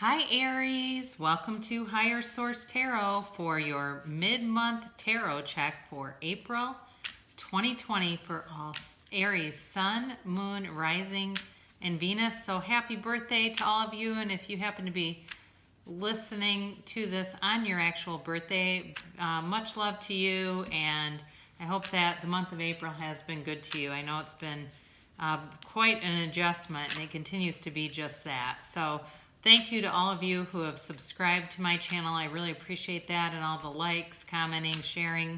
Hi Aries, welcome to Higher Source Tarot for your mid-month tarot check for April 2020 for all Aries, Sun, Moon, Rising, and Venus. So happy birthday to all of you, and if you happen to be listening to this on your actual birthday, much love to you, and I hope that the month of April has been good to you. I know it's been quite an adjustment, and it continues to be just that. So thank you to all of you who have subscribed to my channel. I really appreciate that, and all the likes, commenting, sharing.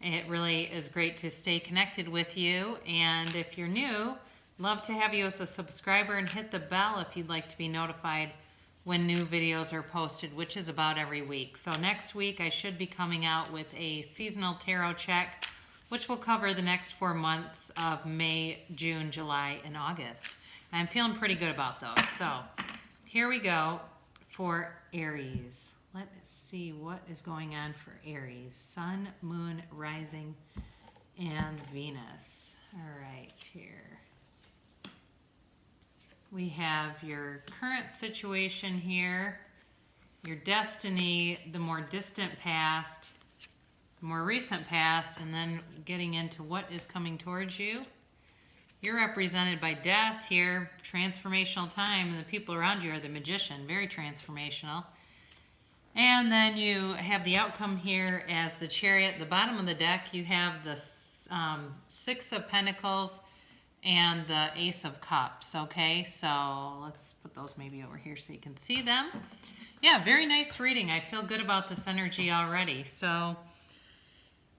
It really is great to stay connected with you. And if you're new, love to have you as a subscriber, and hit the bell if you'd like to be notified when new videos are posted, which is about every week. So next week I should be coming out with a seasonal tarot check, which will cover the next 4 months of May, June, July, and August. I'm feeling pretty good about those. So here we go for Aries. Let's see what is going on for Aries. Sun, Moon, Rising, and Venus. All right, here. We have your current situation here, your destiny, the more distant past, the more recent past, and then getting into what is coming towards you. You're represented by death here, transformational time, and the people around you are the Magician, very transformational. And then you have the outcome here as the Chariot. The bottom of the deck, you have the Six of Pentacles and the Ace of Cups, okay? So let's put those maybe over here so you can see them. Yeah, very nice reading. I feel good about this energy already. So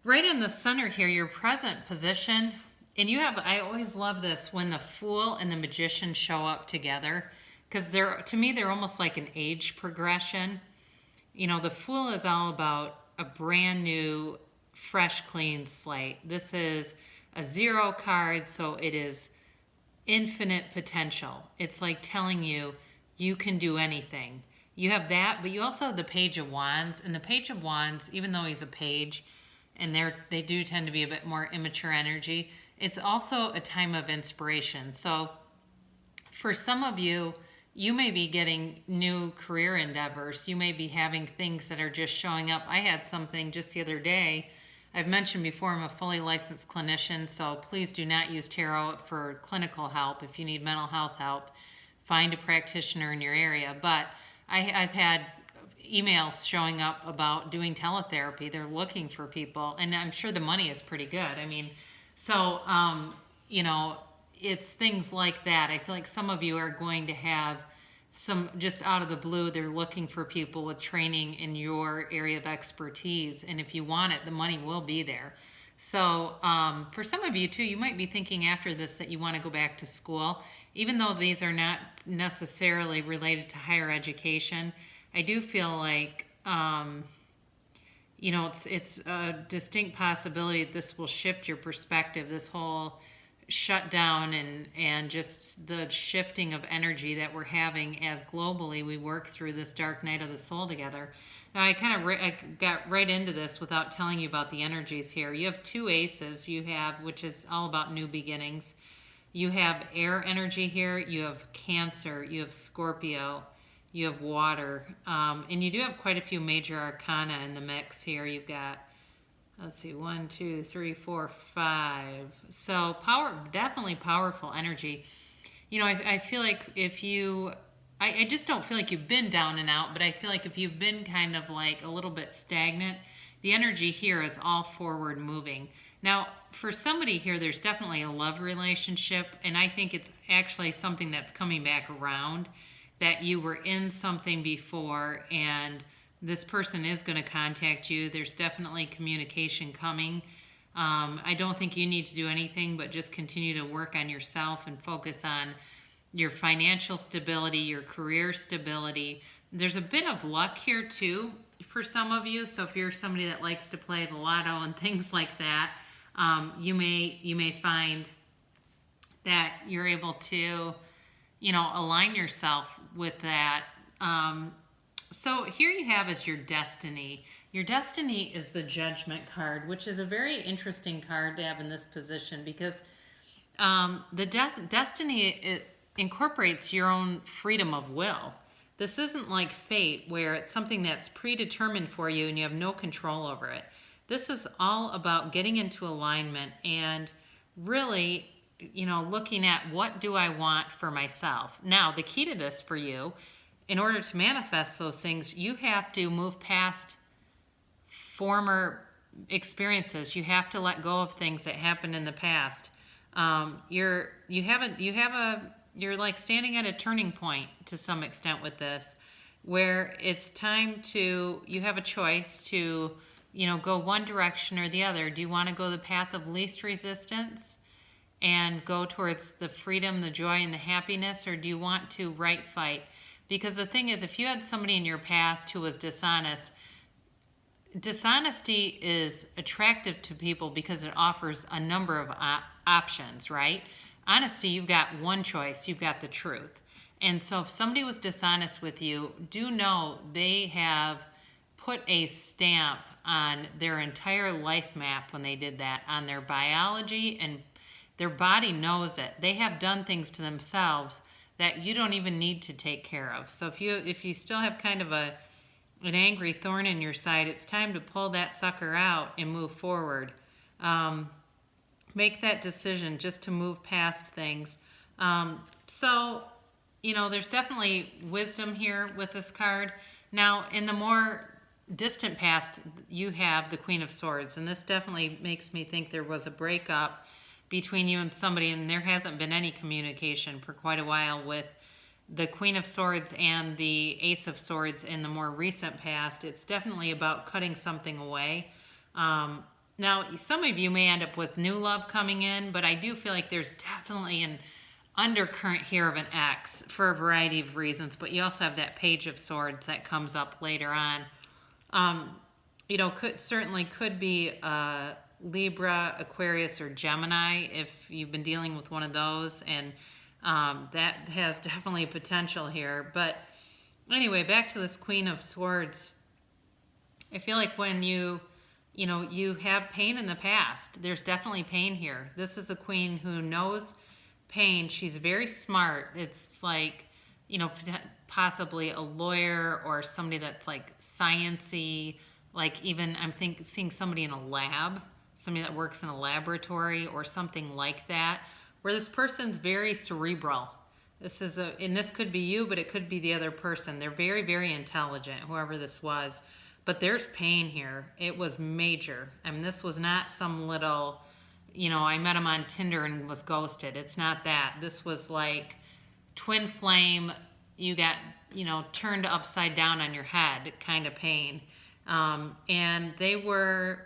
right in the center here, your present position, and you have, I always love this when the Fool and the Magician show up together, because to me, they're almost like an age progression. You know, the Fool is all about a brand new, fresh, clean slate. This is a 0 card, so it is infinite potential. It's like telling you, you can do anything. You have that, but you also have the Page of Wands, and the Page of Wands, even though he's a page, and they do tend to be a bit more immature energy, it's also a time of inspiration. So for some of you, you may be getting new career endeavors. You may be having things that are just showing up. I had something just the other day. I've mentioned before, I'm a fully licensed clinician, so please do not use tarot for clinical help. If you need mental health help, find a practitioner in your area. But I've had emails showing up about doing teletherapy. They're looking for people, and I'm sure the money is pretty good. I mean, so, you know, it's things like that. I feel like some of you are going to have some, just out of the blue, they're looking for people with training in your area of expertise. And if you want it, the money will be there. So for some of you too, you might be thinking after this that you want to go back to school. Even though these are not necessarily related to higher education, I do feel like, you know, it's a distinct possibility that this will shift your perspective, this whole shutdown and just the shifting of energy that we're having as globally we work through this dark night of the soul together. Now I got right into this without telling you about the energies here. You have 2 aces, you have, which is all about new beginnings. You have air energy here, you have Cancer, you have Scorpio, you have water, and you do have quite a few major arcana in the mix here. You've got, let's see, 1, 2, 3, 4, 5. So definitely powerful energy. You know, I feel like if you, I just don't feel like you've been down and out, but I feel like if you've been kind of like a little bit stagnant, the energy here is all forward moving. Now, for somebody here, there's definitely a love relationship, and I think it's actually something that's coming back around, that you were in something before, and this person is going to contact you. There's definitely communication coming. I don't think you need to do anything but just continue to work on yourself and focus on your financial stability, your career stability. There's a bit of luck here too for some of you. So if you're somebody that likes to play the lotto and things like that, you may find that you're able to, you know, align yourself with that. So here you have is your destiny. Your destiny is the Judgment card, which is a very interesting card to have in this position, because the destiny, it incorporates your own freedom of will. This isn't like fate where it's something that's predetermined for you and you have no control over it. This is all about getting into alignment and really, looking at what do I want for myself. Now, the key to this for you, in order to manifest those things, you have to move past former experiences. You have to let go of things that happened in the past. You're like standing at a turning point to some extent with this, where it's time to, you have a choice to, go one direction or the other. Do you want to go the path of least resistance and go towards the freedom, the joy, and the happiness, or do you want to right fight? Because the thing is, if you had somebody in your past who was dishonest, dishonesty is attractive to people because it offers a number of options, right? Honesty, you've got one choice, you've got the truth. And so if somebody was dishonest with you, do know they have put a stamp on their entire life map when they did that, on their biology, and their body knows it. They have done things to themselves that you don't even need to take care of. So if you still have kind of an angry thorn in your side, it's time to pull that sucker out and move forward. Make that decision just to move past things. There's definitely wisdom here with this card. Now, in the more distant past, you have the Queen of Swords, and this definitely makes me think there was a breakup between you and somebody, and there hasn't been any communication for quite a while with the Queen of Swords and the Ace of Swords in the more recent past. It's definitely about cutting something away. Now, some of you may end up with new love coming in, but I do feel like there's definitely an undercurrent here of an ex for a variety of reasons, but you also have that Page of Swords that comes up later on. Could be Libra, Aquarius, or Gemini if you've been dealing with one of those, and that has definitely potential here. But anyway, back to this Queen of Swords. I feel like when you have pain in the past, there's definitely pain here. This is a queen who knows pain. She's very smart. It's like, possibly a lawyer or somebody that's like sciencey, like even seeing somebody in a lab, somebody that works in a laboratory or something like that, where this person's very cerebral. And this could be you, but it could be the other person. They're very, very intelligent, whoever this was. But there's pain here. It was major. I mean, this was not some little, I met him on Tinder and was ghosted. It's not that. This was like twin flame, you got, turned upside down on your head kind of pain. And they were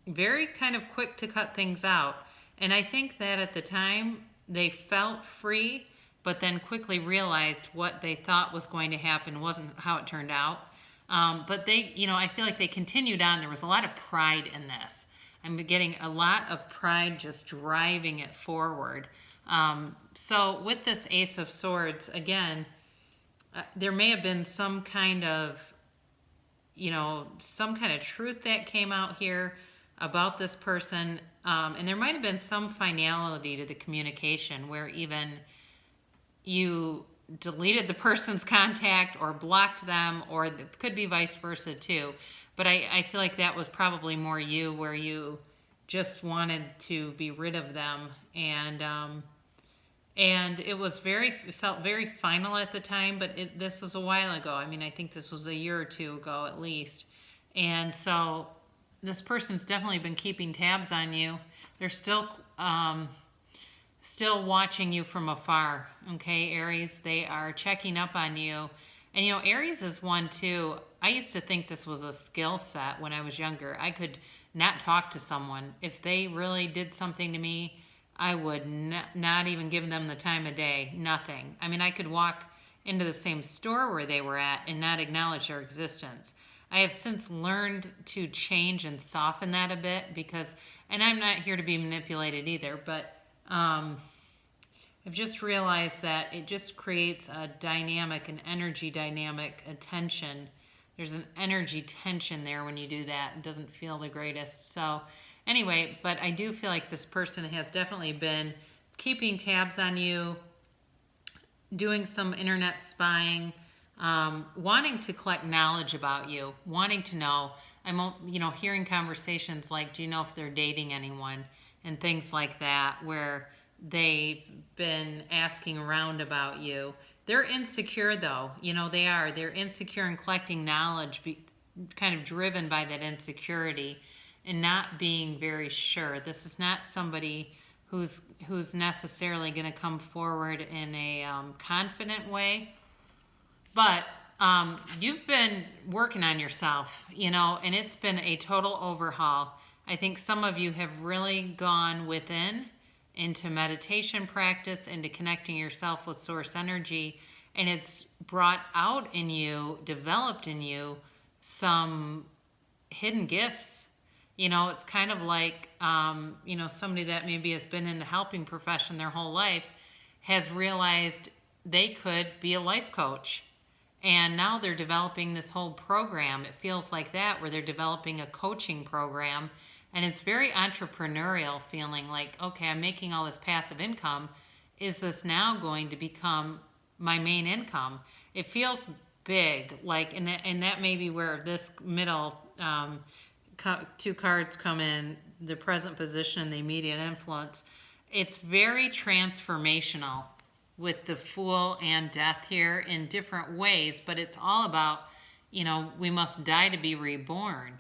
very kind of quick to cut things out. And I think that at the time they felt free, but then quickly realized what they thought was going to happen wasn't how it turned out. But they, I feel like they continued on. There was a lot of pride in this. I'm getting a lot of pride just driving it forward. So with this Ace of Swords, again, there may have been some kind of truth that came out here about this person. And there might have been some finality to the communication where even you deleted the person's contact or blocked them, or it could be vice versa too. But I feel like that was probably more you, where you just wanted to be rid of them. And it felt very final at the time, but this was a while ago. I mean, I think this was a year or two ago at least. And so this person's definitely been keeping tabs on you. They're still watching you from afar. Okay, Aries, they are checking up on you. And Aries is one too. I used to think this was a skill set when I was younger. I could not talk to someone. If they really did something to me, I would not even give them the time of day, nothing. I mean, I could walk into the same store where they were at and not acknowledge their existence. I have since learned to change and soften that a bit and I'm not here to be manipulated either, but I've just realized that it just creates a dynamic, an energy dynamic, a tension. There's an energy tension there when you do that. It doesn't feel the greatest. So anyway, but I do feel like this person has definitely been keeping tabs on you, doing some internet spying, wanting to collect knowledge about you, wanting to know. I'm, hearing conversations like, do you know if they're dating anyone, and things like that, where they've been asking around about you. They're insecure though, they are. They're insecure and collecting knowledge, kind of driven by that insecurity and not being very sure. This is not somebody who's necessarily going to come forward in a confident way, but you've been working on yourself, and it's been a total overhaul. I think some of you have really gone within into meditation practice, into connecting yourself with source energy, and it's brought out in you, developed in you, some hidden gifts. It's kind of like, somebody that maybe has been in the helping profession their whole life has realized they could be a life coach. And now they're developing this whole program. It feels like that, where they're developing a coaching program. And it's very entrepreneurial, feeling like, okay, I'm making all this passive income. Is this now going to become my main income? It feels big, like, and that may be where this middle two cards come in, the present position and the immediate influence. It's very transformational with the Fool and Death here in different ways, but it's all about, we must die to be reborn.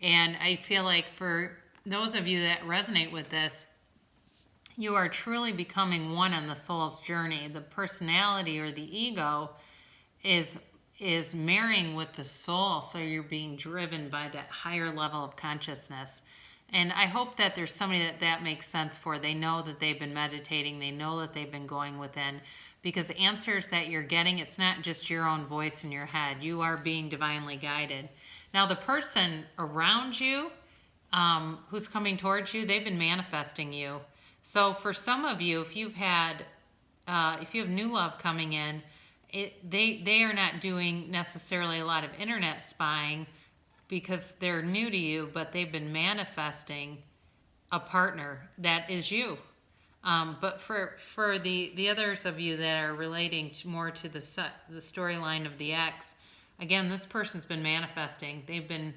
And I feel like for those of you that resonate with this, you are truly becoming one on the soul's journey. The personality or the ego is marrying with the soul, so you're being driven by that higher level of consciousness. And I hope that there's somebody that makes sense for. They know that they've been meditating. They know that they've been going within. Because the answers that you're getting, it's not just your own voice in your head. You are being divinely guided. Now, the person around you who's coming towards you, they've been manifesting you. So for some of you, if you have new love coming in, they are not doing necessarily a lot of internet spying, because they're new to you, but they've been manifesting a partner that is you. But for the others of you that are relating more to the storyline of the ex, again, this person's been manifesting. They've been,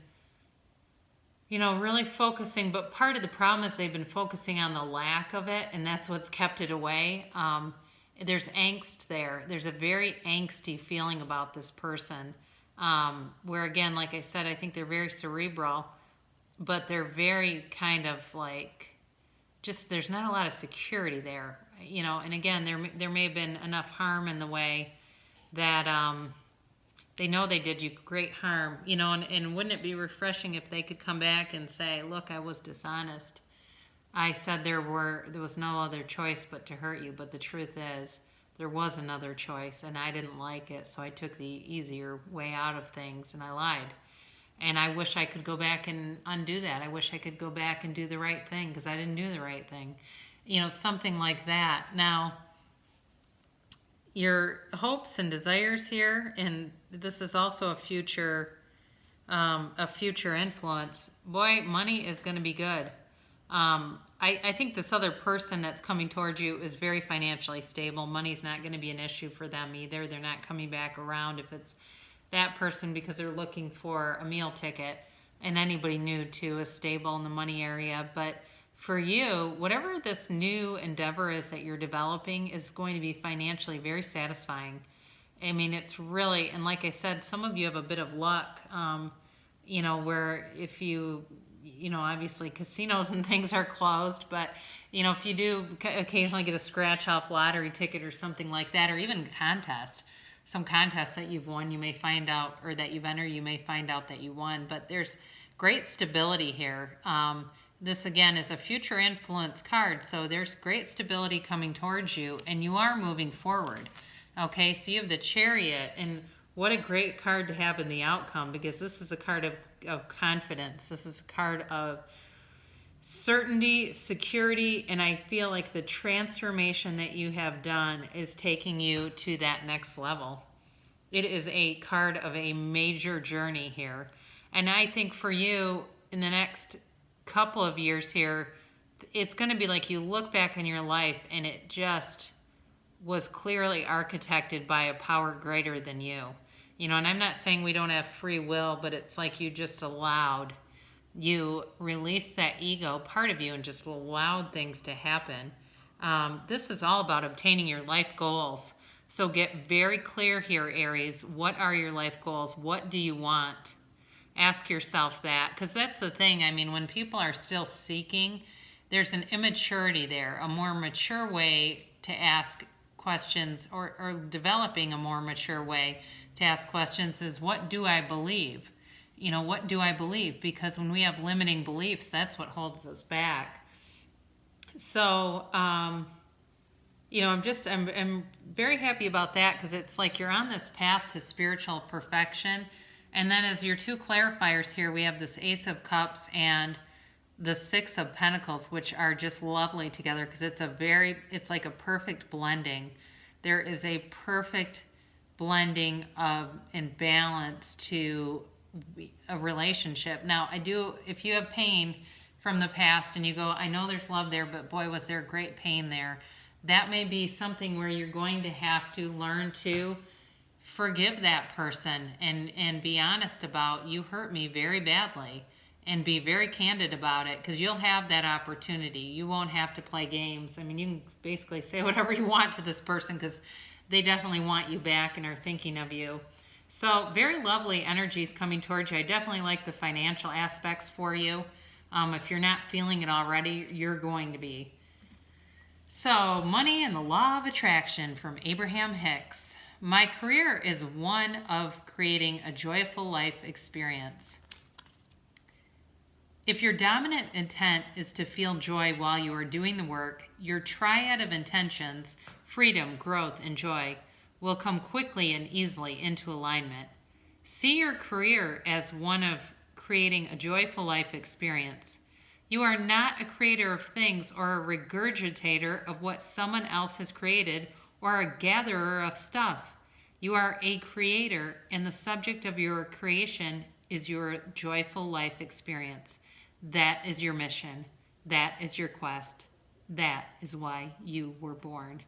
really focusing, but part of the problem is they've been focusing on the lack of it, and that's what's kept it away. There's angst there. There's a very angsty feeling about this person. Where again, like I said, I think they're very cerebral, but they're very kind of like, just, there's not a lot of security there, and again, there may have been enough harm in the way that they know they did you great harm, and wouldn't it be refreshing if they could come back and say, look, I was dishonest. I said there was no other choice but to hurt you, but the truth is, there was another choice, and I didn't like it, so I took the easier way out of things, and I lied. And I wish I could go back and undo that. I wish I could go back and do the right thing, because I didn't do the right thing. Something like that. Now, your hopes and desires here, and this is also a future influence. Boy, money is going to be good. I think this other person that's coming towards you is very financially stable. Money's not going to be an issue for them either. They're not coming back around if it's that person, because they're looking for a meal ticket, and anybody new too is stable in the money area. But for you, whatever this new endeavor is that you're developing is going to be financially very satisfying. I mean, it's really, and like I said, some of you have a bit of luck, where if you obviously casinos and things are closed, but, if you do occasionally get a scratch-off lottery ticket or something like that, or even some contest that you've won, you may find out, or that you've entered, you may find out that you won. But there's great stability here. This, again, is a future influence card, so there's great stability coming towards you, and you are moving forward. Okay, so you have the Chariot, and what a great card to have in the outcome, because this is a card of confidence. This is a card of certainty, security, and I feel like the transformation that you have done is taking you to that next level. It is a card of a major journey here. And I think for you, in the next couple of years here, it's going to be like you look back on your life and it just was clearly architected by a power greater than you. And I'm not saying we don't have free will, but it's like you just allowed. You release that ego part of you and just allowed things to happen. This is all about obtaining your life goals. So get very clear here, Aries. What are your life goals? What do you want? Ask yourself that, because that's the thing. When people are still seeking, there's an immaturity there. A more mature way to ask questions, or developing a more mature way to ask questions, is what do I believe? What do I believe? Because when we have limiting beliefs, that's what holds us back. So, I'm very happy about that, because it's like you're on this path to spiritual perfection. And then as your two clarifiers here, we have this Ace of Cups and the Six of Pentacles, which are just lovely together, because it's like a perfect blending. There is a perfect blending of and balance to a relationship. Now, if you have pain from the past and you go, I know there's love there, but boy, was there great pain there. That may be something where you're going to have to learn to forgive that person and be honest about, you hurt me very badly, and be very candid about it, because you'll have that opportunity. You won't have to play games. You can basically say whatever you want to this person, because they definitely want you back and are thinking of you. So very lovely energies coming towards you. I definitely like the financial aspects for you. If you're not feeling it already, you're going to be. So, money and the law of attraction from Abraham Hicks. My career is one of creating a joyful life experience. If your dominant intent is to feel joy while you are doing the work, your triad of intentions, freedom, growth, and joy, will come quickly and easily into alignment. See your career as one of creating a joyful life experience. You are not a creator of things or a regurgitator of what someone else has created, or a gatherer of stuff. You are a creator, and the subject of your creation is your joyful life experience. That is your mission. That is your quest. That is why you were born.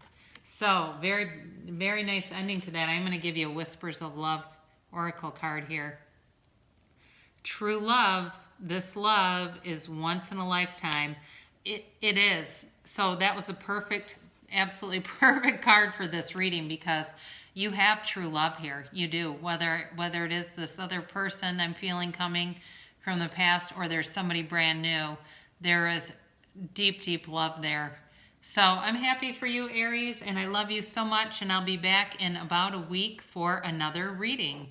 So, very, very nice ending to that. I'm going to give you a Whispers of Love oracle card here. True love, this love is once in a lifetime. It is. So that was a perfect, absolutely perfect card for this reading, because you have true love here. You do. Whether it is this other person I'm feeling coming from the past, or there's somebody brand new, there is deep, deep love there. So I'm happy for you, Aries, and I love you so much, and I'll be back in about a week for another reading.